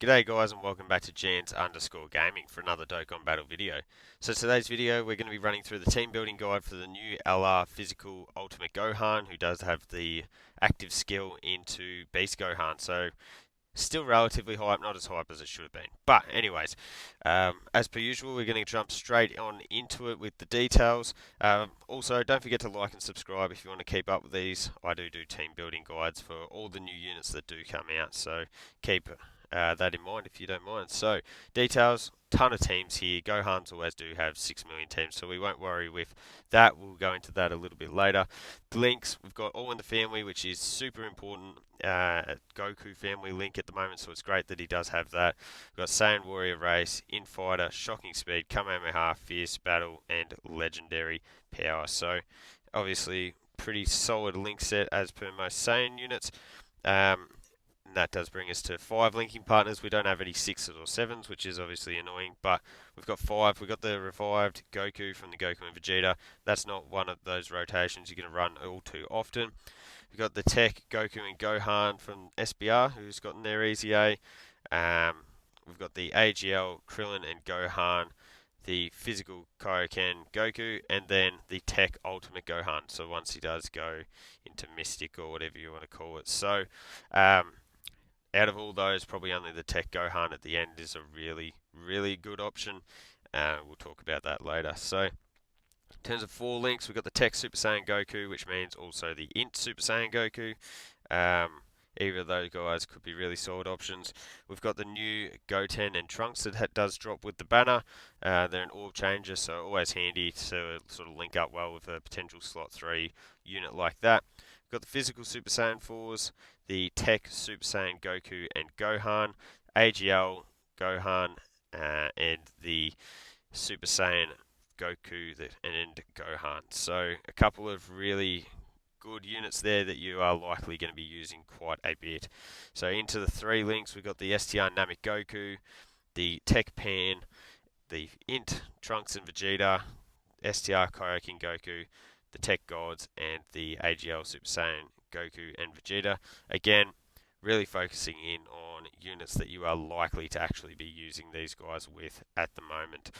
G'day guys and welcome back to Jans_Gaming for another Dokkan Battle video. So today's video we're going to be running through the team building guide for the new LR Physical Ultimate Gohan, who does have the active skill into Beast Gohan. So still relatively hype, not as hype as it should have been. But anyways, as per usual, we're going to jump straight on into it with the details. Also, don't forget to like and subscribe if you want to keep up with these. I do team building guides for all the new units that do come out, so keep that in mind if you don't mind. So, details, ton of teams here. Gohans always do have 6 million teams, so we won't worry with that. We'll go into that a little bit later. The links, we've got All in the Family, which is super important. Goku family link at the moment, so it's great that he does have that. We've got Saiyan Warrior Race, Infighter, Shocking Speed, Kamehameha, Fierce Battle, and Legendary Power. So, obviously, pretty solid link set as per most Saiyan units. And that does bring us to 5 linking partners. We don't have any 6s or 7s, which is obviously annoying, but we've got 5. We've got the revived Goku from the Goku and Vegeta. That's not one of those rotations you're going to run all too often. We've got the Tech Goku and Gohan from SBR, who's gotten their easy A. We've got the AGL Krillin and Gohan, the Physical Kaioken Goku, and then the Tech Ultimate Gohan. So once he does go into Mystic or whatever you want to call it. So, out of all those, probably only the Tech Gohan at the end is a really, really good option. We'll talk about that later. So, in terms of 4 links, we've got the Tech Super Saiyan Goku, which means also the Int Super Saiyan Goku. Either of those guys could be really solid options. We've got the new Goten and Trunks that does drop with the banner. They're an orb changer, so always handy to sort of link up well with a potential slot 3 unit like that. We've got the Physical Super Saiyan 4s, the Tech Super Saiyan Goku and Gohan, AGL Gohan, and the Super Saiyan Goku and Gohan. So a couple of really good units there that you are likely going to be using quite a bit. So into the 3 links, we've got the STR Namek Goku, the Tech Pan, the Int Trunks and Vegeta, STR Kaioken Goku, the Tech Gods, and the AGL Super Saiyan Goku and Vegeta. Again, really focusing in on units that you are likely to actually be using these guys with at the moment.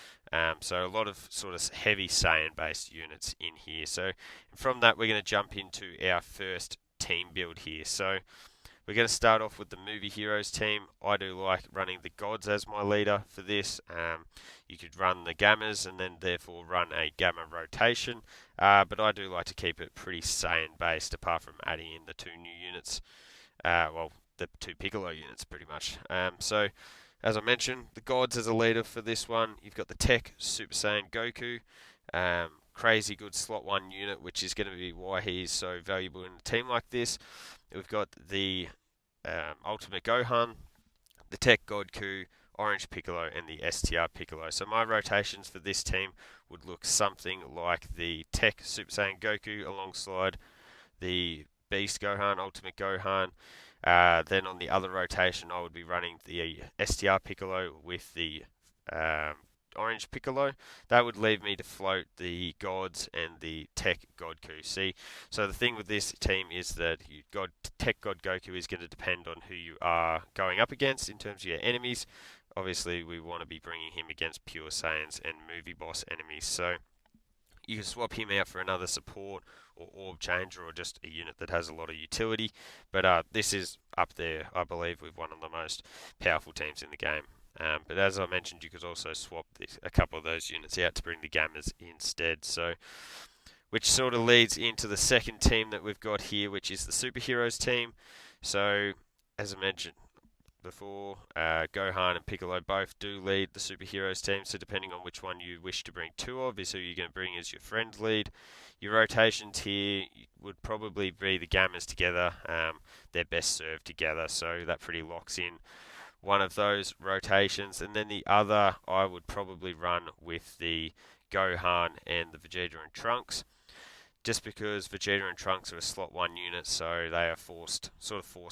So a lot of sort of heavy Saiyan based units in here. So from that we're going to jump into our first team build here. So we're going to start off with the Movie Heroes team. I do like running the Gods as my leader for this. You could run the Gammas and then therefore run a Gamma rotation. But I do like to keep it pretty Saiyan based apart from adding in the 2 new units. The 2 Piccolo units pretty much. So, as I mentioned, the Gods as a leader for this one. You've got the Tech Super Saiyan Goku. Crazy good slot 1 unit, which is going to be why he's so valuable in a team like this. We've got the Ultimate Gohan, the Tech Godku, Orange Piccolo, and the STR Piccolo. So my rotations for this team would look something like the Tech Super Saiyan Goku alongside the Beast Gohan, Ultimate Gohan. Then on the other rotation, I would be running the STR Piccolo with the Orange Piccolo. That would leave me to float the Gods and the Tech Godku. See, so the thing with this team is that Tech God Goku is going to depend on who you are going up against in terms of your enemies. Obviously, we want to be bringing him against Pure Saiyans and Movie Boss enemies. So you can swap him out for another support or orb changer or just a unit that has a lot of utility. But this is up there, I believe, with one of the most powerful teams in the game. But as I mentioned, you could also swap a couple of those units out to bring the Gammas instead. So, which sort of leads into the second team that we've got here, which is the Superheroes team. So, as I mentioned before, Gohan and Piccolo both do lead the Superheroes team, so depending on which one you wish to bring 2 of is who you're going to bring as your friend lead. Your rotations here would probably be the Gammas together. They're best served together, so that pretty locks in one of those rotations. And then the other I would probably run with the Gohan and the Vegeta and Trunks, just because Vegeta and Trunks are a slot 1 unit, so they are forced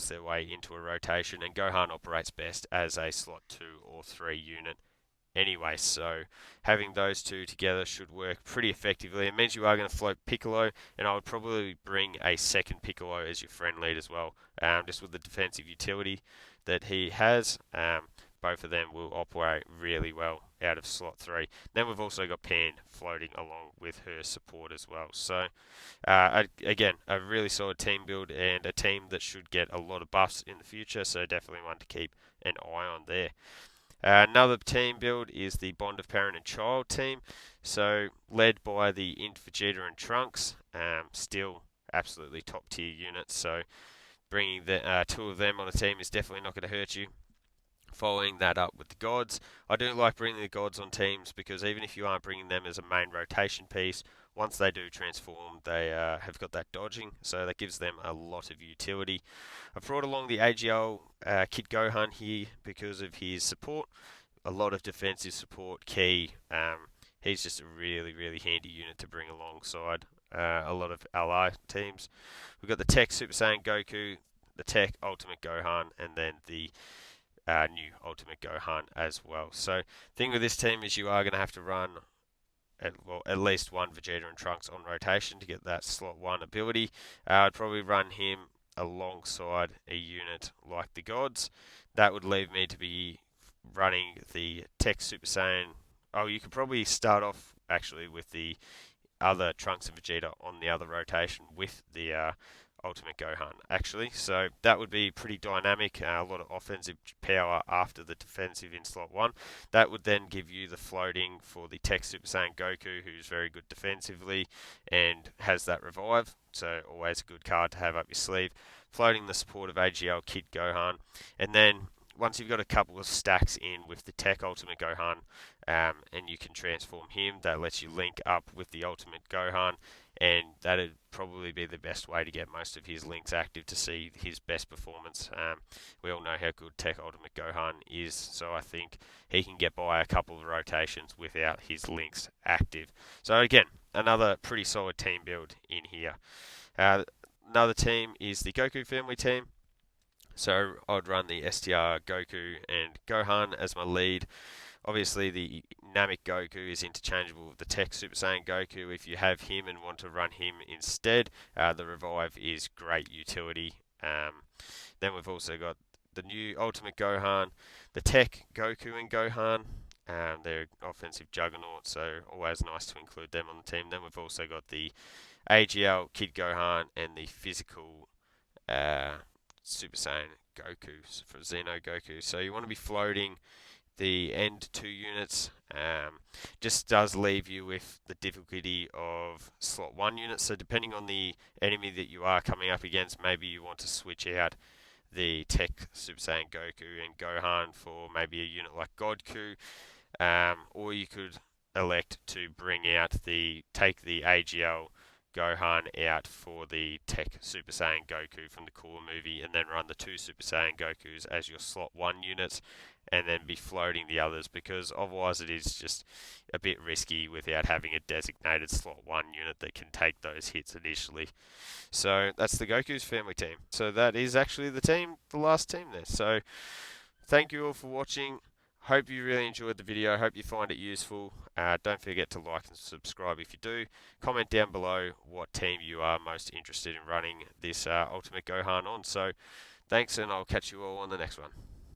their way into a rotation, and Gohan operates best as a slot 2 or 3 unit anyway, so having those 2 together should work pretty effectively. It means you are going to float Piccolo, and I would probably bring a second Piccolo as your friend lead as well, just with the defensive utility that he has. both of them will operate really well out of slot 3. Then we've also got Pan floating along with her support as well. So again, a really solid team build and a team that should get a lot of buffs in the future, so definitely one to keep an eye on there. Another team build is the Bond of Parent and Child team, so led by the Int Vegeta and Trunks, still absolutely top tier units, so bringing the two of them on a team is definitely not going to hurt you. Following that up with the gods, I do like bringing the gods on teams because even if you aren't bringing them as a main rotation piece, once they do transform, they have got that dodging, so that gives them a lot of utility. I've brought along the AGL Kid Gohan here because of his support, a lot of defensive support, key. He's just a really, really handy unit to bring alongside a lot of ally teams. We've got the Tech Super Saiyan Goku, the Tech Ultimate Gohan, and then the new Ultimate Gohan as well. So, thing with this team is you are going to have to run at least one Vegeta and Trunks on rotation to get that slot 1 ability. I'd probably run him alongside a unit like the Gods. That would leave me to be running the Tech Super Saiyan. Oh, you could probably start off actually with the other Trunks and Vegeta on the other rotation with the Ultimate Gohan, actually. So that would be pretty dynamic, a lot of offensive power after the defensive in slot 1. That would then give you the floating for the Tech Super Saiyan Goku, who's very good defensively and has that revive, so always a good card to have up your sleeve. Floating the support of AGL Kid Gohan, and then once you've got a couple of stacks in with the Tech Ultimate Gohan, and you can transform him, that lets you link up with the Ultimate Gohan, and that'd probably be the best way to get most of his links active to see his best performance. We all know how good Tech Ultimate Gohan is, so I think he can get by a couple of rotations without his links active. So again, another pretty solid team build in here. Another team is the Goku family team. So I'd run the STR Goku and Gohan as my lead. Obviously, the Namek Goku is interchangeable with the Tech Super Saiyan Goku. If you have him and want to run him instead, the Revive is great utility. Then we've also got the new Ultimate Gohan, the Tech Goku and Gohan. They're offensive juggernauts, so always nice to include them on the team. Then we've also got the AGL Kid Gohan and the physical Super Saiyan Goku for Xeno Goku. So you want to be floating the end 2 units. Just does leave you with the difficulty of slot 1 units. So depending on the enemy that you are coming up against, maybe you want to switch out the Tech Super Saiyan Goku and Gohan for maybe a unit like Godku, or you could elect to take the AGL Gohan out for the Tech Super Saiyan Goku from the Cooler movie, and then run the 2 Super Saiyan Gokus as your slot 1 units, and then be floating the others, because otherwise it is just a bit risky without having a designated slot 1 unit that can take those hits initially. So that's the Goku's family team. So that is actually the last team there. So thank you all for watching. Hope you really enjoyed the video. Hope you find it useful. Don't forget to like and subscribe if you do. Comment down below what team you are most interested in running this Ultimate Gohan on. So thanks, and I'll catch you all on the next one.